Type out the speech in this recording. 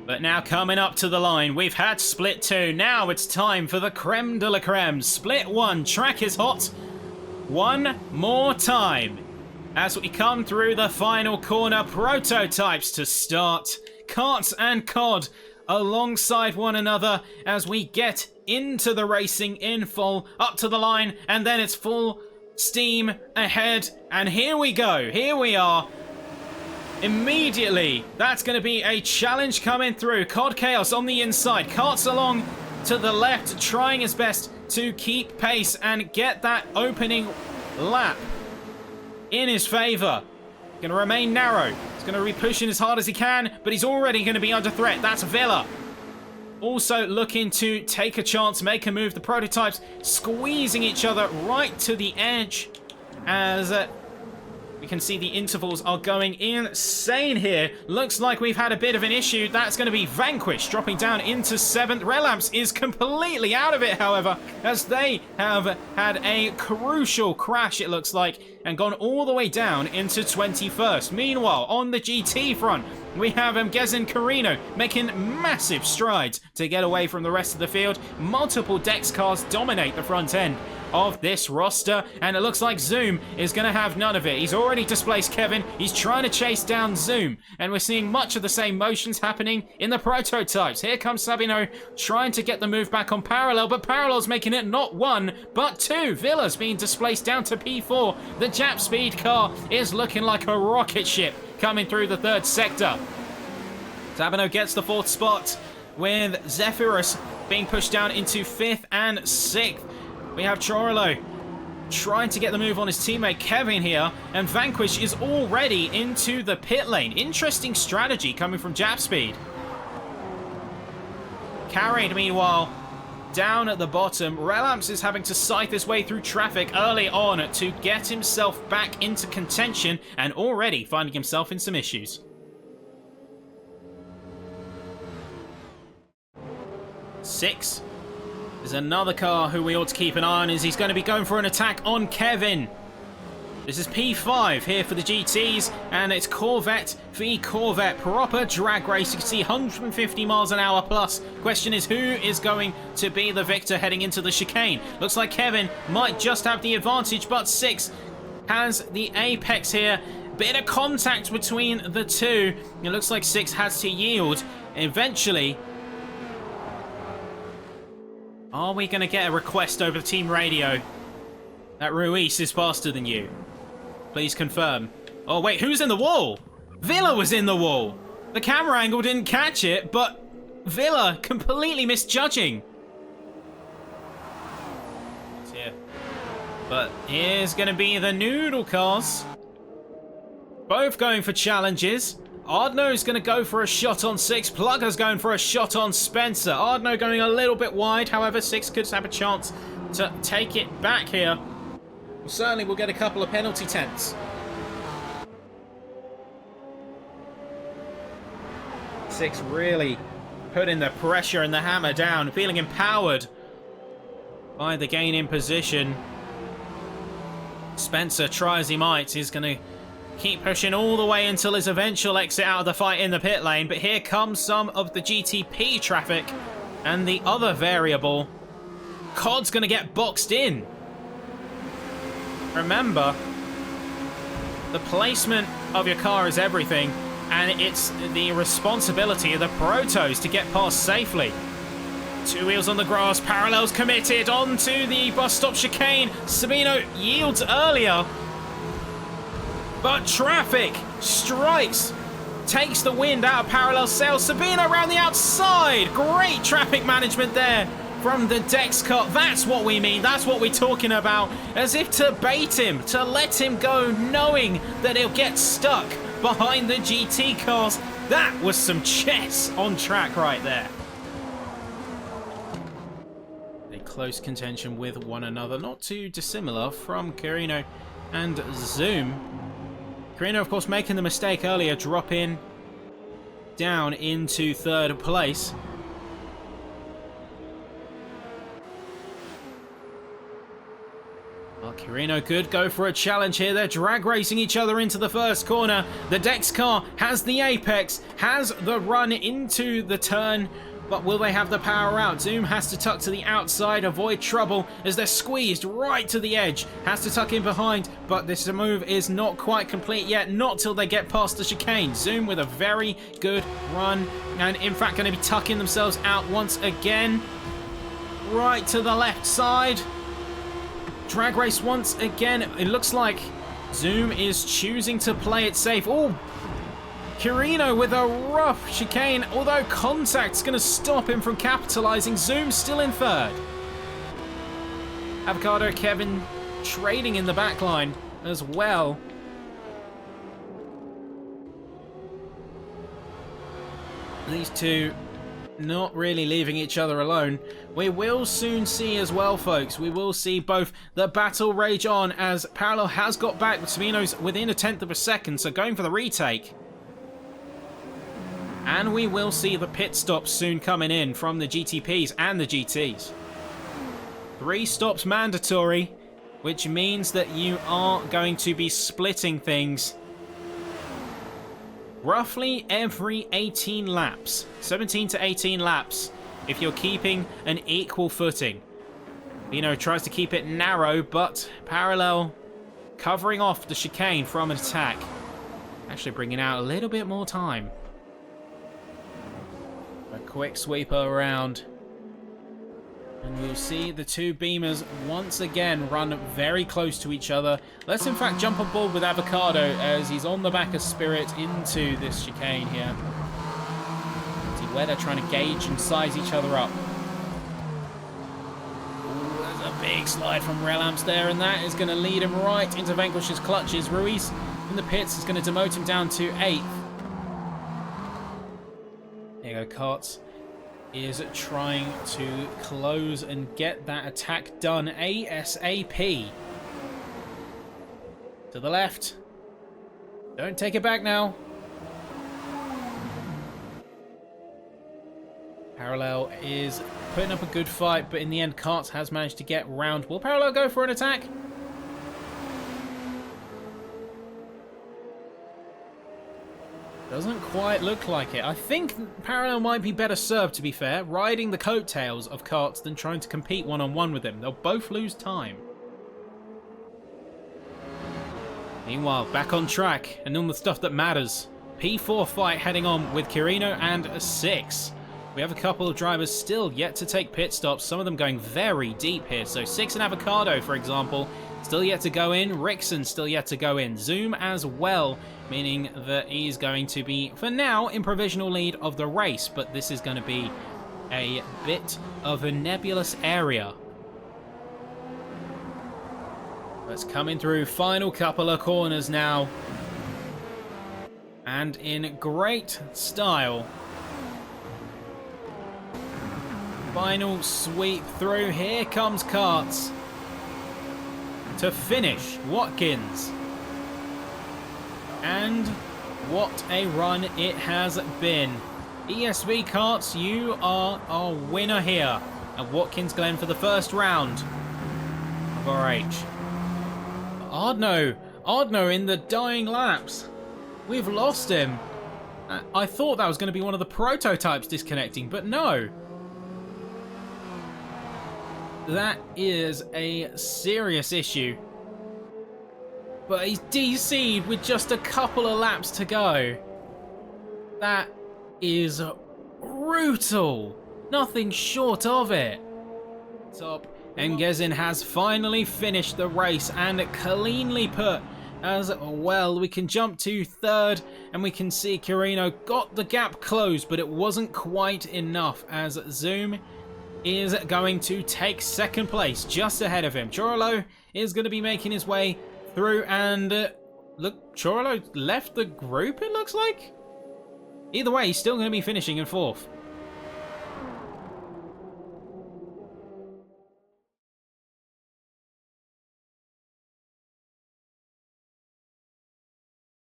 But now coming up to the line, we've had split 2. Now it's time for the creme de la creme. Split 1, track is hot. One more time. As we come through the final corner, prototypes to start. Karts and COD alongside one another as we get into the racing in full, up to the line, and then it's full steam ahead. And here we go. Here we are. Immediately, that's going to be a challenge coming through. COD Chaos on the inside. Karts along to the left, trying his best to keep pace and get that opening lap in his favor. Going to remain narrow. He's going to be pushing as hard as he can, but he's already going to be under threat. That's Villa. Also looking to take a chance, make a move. The prototypes squeezing each other right to the edge as we can see the intervals are going insane here. Looks like we've had a bit of an issue. That's going to be Vanquish dropping down into 7th. Relapse is completely out of it, however, as they have had a crucial crash, it looks like, and gone all the way down into 21st. Meanwhile, on the GT front, we have Gezin Carino making massive strides to get away from the rest of the field. Multiple Dex cars dominate the front end of this roster, and it looks like Zoom is going to have none of it. He's already displaced Kevin. He's trying to chase down Zoom, and we're seeing much of the same motions happening in the prototypes. Here comes Sabino trying to get the move back on Parallel, but Parallel's making it not 1 but 2. Villa's being displaced down to P4. The Jap speed car is looking like a rocket ship coming through the 3rd sector. Sabino gets the 4th spot with Zephyrus being pushed down into 5th and 6th. We have Chorolo trying to get the move on his teammate Kevin here, and Vanquish is already into the pit lane. Interesting strategy coming from Jap Speed. Carried, meanwhile, down at the bottom. Relapse is having to scythe his way through traffic early on to get himself back into contention, and already finding himself in some issues. Six. There's another car who we ought to keep an eye on, as he's going to be going for an attack on Kevin. This is P5 here for the GTs, and it's Corvette v Corvette. Proper drag race. You can see 150 miles an hour plus. Question is, who is going to be the victor heading into the chicane? Looks like Kevin might just have the advantage, but 6 has the apex here. Bit of contact between the two. It looks like 6 has to yield eventually. Are we going to get a request over the team radio that Ruiz is faster than you? Please confirm. Oh, wait, who's in the wall? Villa was in the wall. The camera angle didn't catch it, but Villa completely misjudging. It's here. But here's going to be the Noodle cars. Both going for challenges. Ardno's going to go for a shot on 6. Plugger's going for a shot on Spencer. Ardno going a little bit wide. However, 6 could have a chance to take it back here. Well, certainly we'll get a couple of penalty tents. 6 really putting the pressure and the hammer down. Feeling empowered by the gain in position. Spencer, try as he might, is going to keep pushing all the way until his eventual exit out of the fight in the pit lane. But here comes some of the GTP traffic. And the other variable, COD's going to get boxed in. Remember, the placement of your car is everything. And it's the responsibility of the protos to get past safely. 2 wheels on the grass, Parallel's committed onto the bus stop chicane. Sabino yields earlier. But traffic strikes, takes the wind out of Parallel's sails. Sabino around the outside. Great traffic management there from the Dex car. That's what we mean. That's what we're talking about. As if to bait him, to let him go, knowing that he'll get stuck behind the GT cars. That was some chess on track right there. A close contention with one another. Not too dissimilar from Carino and Zoom. Carino, of course, making the mistake earlier, dropping down into 3rd place. Well, Carino could go for a challenge here. They're drag racing each other into the first corner. The Dex car has the apex, has the run into the turn, but will they have the power out? Zoom has to tuck to the outside, avoid trouble as they're squeezed right to the edge. Has to tuck in behind, but this move is not quite complete yet, not till they get past the chicane. Zoom with a very good run, and in fact going to be tucking themselves out once again. Right to the left side. Drag race once again. It looks like Zoom is choosing to play it safe. Oh, Carino with a rough chicane, although contact's going to stop him from capitalizing. Zoom still in third. Avocado Kevin trading in the back line as well. These two not really leaving each other alone. We will soon see as well, folks. We will see both the battle rage on as Parallel has got back. Sabino's within a tenth of a second, so going for the retake. And we will see the pit stops soon coming in from the GTPs and the GTs. 3 stops mandatory, which means that you are going to be splitting things roughly every 18 laps. 17 to 18 laps if you're keeping an equal footing. Bino tries to keep it narrow, but Parallel covering off the chicane from an attack. Actually bringing out a little bit more time. A quick sweeper around. And we'll see the two Beamers once again run very close to each other. Let's in fact jump on board with Avocado as he's on the back of Spirit into this chicane here. See where they're trying to gauge and size each other up. Ooh, there's a big slide from Relamps there, and that is going to lead him right into Vanquish's clutches. Ruiz in the pits is going to demote him down to 8th. There you go, Karts is trying to close and get that attack done ASAP. To the left. Don't take it back now. Parallel is putting up a good fight, but in the end, Karts has managed to get round. Will Parallel go for an attack? Doesn't quite look like it. I think Parallel might be better served, to be fair, riding the coattails of Karts than trying to compete one-on-one with him. They'll both lose time. Meanwhile, back on track and on the stuff that matters. P4 fight heading on with Carino and 6. We have a couple of drivers still yet to take pit stops, some of them going very deep here. So 6 and Avocado, for example, still yet to go in. Rickson still yet to go in. Zoom as well, meaning that he's going to be, for now, in provisional lead of the race. But this is going to be a bit of a nebulous area. Let's come in through final couple of corners now. And in great style. Final sweep through. Here comes Karts to finish Watkins. And what a run it has been. ESV Karts, you are our winner here at Watkins Glen for the first round of RH. Ardno in the dying laps. We've lost him. I thought that was going to be one of the prototypes disconnecting, but no. That is a serious issue. But he's DC'd with just a couple of laps to go. That is brutal. Nothing short of it. Top. Engezin has finally finished the race and cleanly put as well. We can jump to 3rd and we can see Carino got the gap closed, but it wasn't quite enough as Zoom is going to take 2nd place just ahead of him. Chorolo is going to be making his way through and look, Chorolo left the group, it looks like. Either way, he's still going to be finishing in 4th.